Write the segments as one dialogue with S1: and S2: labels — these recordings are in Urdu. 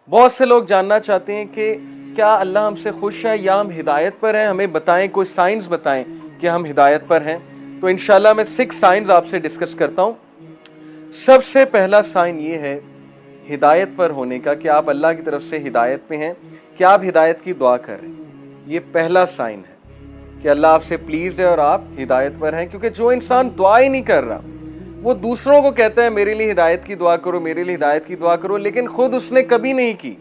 S1: بہت سے لوگ جاننا چاہتے ہیں کہ کیا اللہ ہم سے خوش ہے یا ہم ہدایت پر ہیں، ہمیں بتائیں، کوئی سائنس بتائیں کہ ہم ہدایت پر ہیں. تو انشاءاللہ میں 6 سائنس آپ سے ڈسکس کرتا ہوں. سب سے پہلا سائن یہ ہے ہدایت پر ہونے کا کہ آپ اللہ کی طرف سے ہدایت پہ ہیں، کہ آپ ہدایت کی دعا کر رہے ہیں. یہ پہلا سائن ہے کہ اللہ آپ سے پلیزڈ ہے اور آپ ہدایت پر ہیں. کیونکہ جو انسان دعا ہی نہیں کر رہا، وہ دوسروں کو کہتا ہے میرے لیے ہدایت کی دعا کرو، میرے لیے ہدایت کی دعا کرو، لیکن خود اس نے کبھی نہیں کی،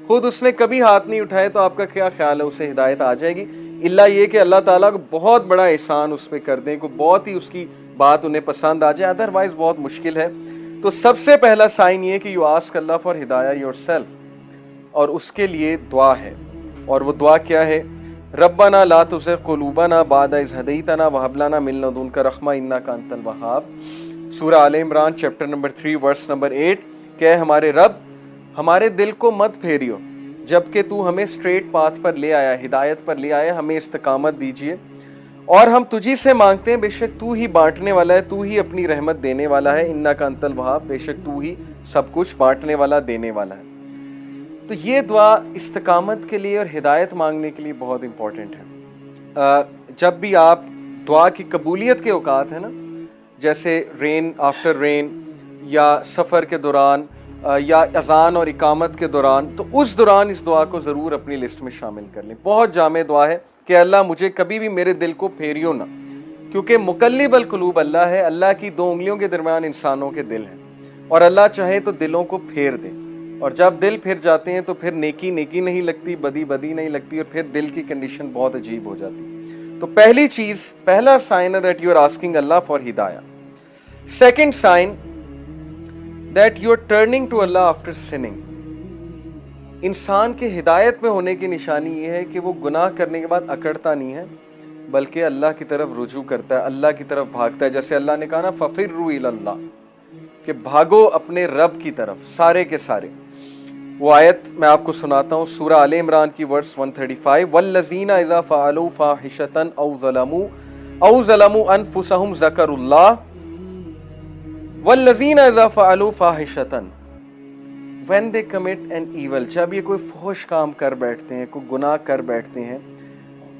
S1: خود اس نے کبھی ہاتھ نہیں اٹھائے. تو آپ کا کیا خیال ہے اسے ہدایت آ جائے گی؟ اللہ یہ کہ اللہ تعالیٰ کو بہت بڑا احسان اس پہ کر دیں، کو بہت ہی اس کی بات انہیں پسند آ جائے، ادروائز بہت مشکل ہے. تو سب سے پہلا سائن یہ کہ یو آسک اللہ فار ہدایہ یور سیلف، اور اس کے لیے دعا ہے. اور وہ دعا کیا ہے؟ ربنا لا تزغ قلوبنا بعد اذ ہدیتنا وہب لنا من لدنک رحمہ انک انت الوہاب. سورہ آل عمران چیپٹر نمبر 3 ورس نمبر 8 کہ ہمارے رب ہمارے دل کو مت پھیریو جبکہ تو ہمیں اسٹریٹ پاتھ پر لے آیا، ہدایت پر لے آیا، ہمیں استقامت دیجیے. اور ہم تجھی سے مانگتے ہیں، بے شک تو ہی بانٹنے والا ہے، تو ہی اپنی رحمت دینے والا ہے. انک انت الوہاب، بے شک تو ہی سب کچھ بانٹنے والا، دینے والا ہے. تو یہ دعا استقامت کے لیے اور ہدایت مانگنے کے لیے بہت امپورٹنٹ ہے. جب بھی آپ دعا کی قبولیت کے اوقات ہیں نا، جیسے رین آفٹر رین، یا سفر کے دوران، یا اذان اور اقامت کے دوران، تو اس دوران اس دعا کو ضرور اپنی لسٹ میں شامل کر لیں. بہت جامع دعا ہے کہ اللہ مجھے کبھی بھی میرے دل کو پھیریو نہ، کیونکہ مقلب القلوب اللہ ہے. اللہ کی 2 انگلیوں کے درمیان انسانوں کے دل ہیں، اور اللہ چاہے تو دلوں کو پھیر دے. اور جب دل پھر جاتے ہیں تو پھر نیکی نیکی نہیں لگتی، بدی بدی نہیں لگتی، اور پھر دل کی کنڈیشن بہت عجیب ہو جاتی. تو پہلی چیز، پہلا سائن ہے that you are asking Allah for ہدایہ. Second sign that you are turning to Allah after sinning. انسان کے ہدایت میں ہونے کی نشانی یہ ہے کہ وہ گناہ کرنے کے بعد اکڑتا نہیں ہے، بلکہ اللہ کی طرف رجوع کرتا ہے، اللہ کی طرف بھاگتا ہے. جیسے اللہ نے کہا نا فَفِرُّوا إِلَى اللَّهِ، کہ بھاگو اپنے رب کی طرف سارے کے سارے. وہ آیت میں آپ کو سناتا ہوں، سورہ آل عمران کی ورس 135. وَالَّذِينَ إِذَا فَعَلُوا فَاحِشَةً أَوْ ظَلَمُوا أَنفُسَهُمْ ذَكَرُوا اللَّهَ وَالَّذِينَ إِذَا فَعَلُوا فَاحِشَةً when they commit an evil. جب یہ کوئی فحش کام کر بیٹھتے ہیں، کوئی گناہ کر بیٹھتے ہیں،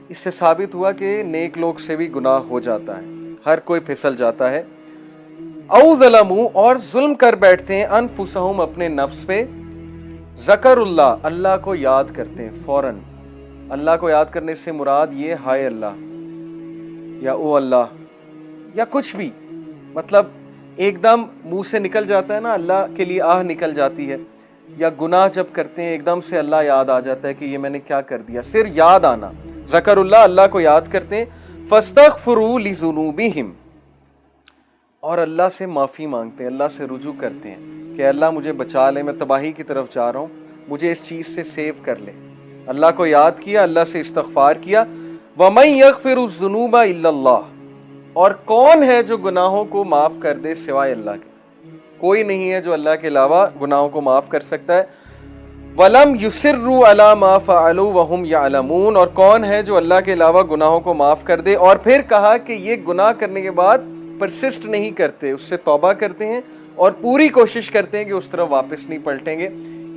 S1: اس سے ثابت ہوا کہ نیک لوگ سے بھی گناہ ہو جاتا ہے، ہر کوئی پھسل جاتا ہے. او ظلموا، اور ظلم کر بیٹھتے ہیں، انفسہم اپنے نفس پہ، ذکر اللہ، اللہ کو یاد کرتے ہیں فوراً. اللہ کو یاد کرنے سے مراد یہ ہائے اللہ، یا او اللہ، یا کچھ بھی، مطلب ایک دم منہ سے نکل جاتا ہے نا، اللہ کے لیے آہ نکل جاتی ہے. یا گناہ جب کرتے ہیں ایک دم سے اللہ یاد آ جاتا ہے کہ یہ میں نے کیا کر دیا، صرف یاد آنا، ذکر اللہ، اللہ کو یاد کرتے ہیں. فاستغفروا لذنوبہم، اور اللہ سے معافی مانگتے ہیں، اللہ سے رجوع کرتے ہیں کہ اللہ مجھے بچا لے، میں تباہی کی طرف جا رہا ہوں، مجھے اس چیز سے سیو کر لے. اللہ کو یاد کیا، اللہ سے استغفار کیا. وَمَن يَغْفِرُ الذُّنُوبَ إِلَّا اللَّهُ، اور کون ہے جو گناہوں کو معاف کر دے سوائے اللہ کے؟ کوئی نہیں ہے جو اللہ کے علاوہ گناہوں کو معاف کر سکتا ہے. وَلَمْ يُصِرُّوا عَلَى مَا فَعَلُوا وَهُمْ يَعْلَمُونَ، اور کون ہے جو اللہ کے علاوہ گناہوں کو معاف کر دے. اور پھر کہا کہ یہ گناہ کرنے کے بعد پرسسٹ نہیں کرتے، اس سے توبہ کرتے ہیں اور پوری کوشش کرتے ہیں کہ اس طرف واپس نہیں پلٹیں گے.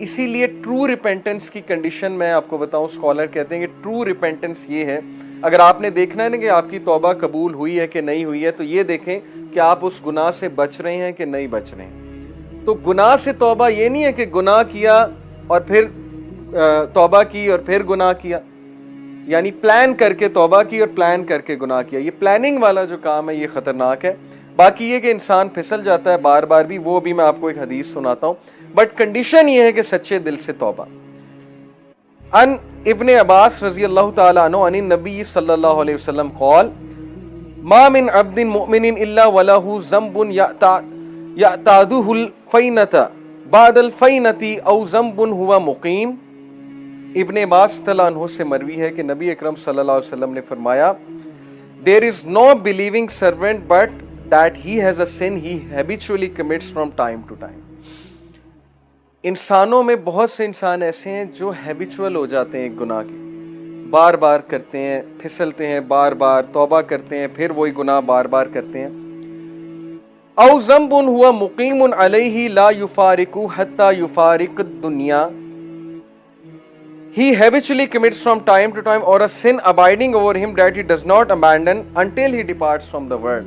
S1: اسی لیے ٹرو ریپینٹنس کی کنڈیشن میں آپ کو بتاؤں، اسکالر کہتے ہیں کہ ٹرو ریپینٹنس یہ ہے، اگر آپ نے دیکھنا ہے نا کہ آپ کی توبہ قبول ہوئی ہے کہ نہیں ہوئی ہے، تو یہ دیکھیں کہ آپ اس گناہ سے بچ رہے ہیں کہ نہیں بچ رہے ہیں. تو گناہ سے توبہ یہ نہیں ہے کہ گناہ کیا اور پھر توبہ کی اور پھر گناہ کیا، یعنی پلان کر کے توبہ کی اور پلان کر کے گناہ کیا. یہ پلاننگ والا جو کام ہے یہ خطرناک ہے. باقی یہ کہ انسان پھسل جاتا ہے بار بار بھی، وہ بھی میں آپ کو ایک حدیث سناتا ہوں، بٹ کنڈیشن یہ ہے کہ سچے دل سے توبہ. ان ابن عباس رضی اللہ تعالیٰ عنہ عن النبی صلی اللہ علیہ وسلم قال ما من عبد مؤمن الا وله ذنب يعتاده الفینة بعد الفینة او ذنب هو مقیم. ابن عباس رضی اللہ عنہ سے مروی ہے کہ نبی اکرم صلی اللہ علیہ وسلم نے فرمایا there is no believing servant but that he has a sin he habitually commits from time to time. انسانوں میں بہت سے انسان ایسے ہیں جو ہیبیچول ہو جاتے ہیں ایک گناہ کے، بار بار کرتے ہیں، پھسلتے ہیں، بار بار توبہ کرتے ہیں، پھر وہی گناہ بار بار کرتے ہیں. او ذنب هو مقیم علیہ لا یفارق حتی یفارق الدنیا، he habitually commits from time to time, or a sin abiding over him that he does not abandon until he departs from the world.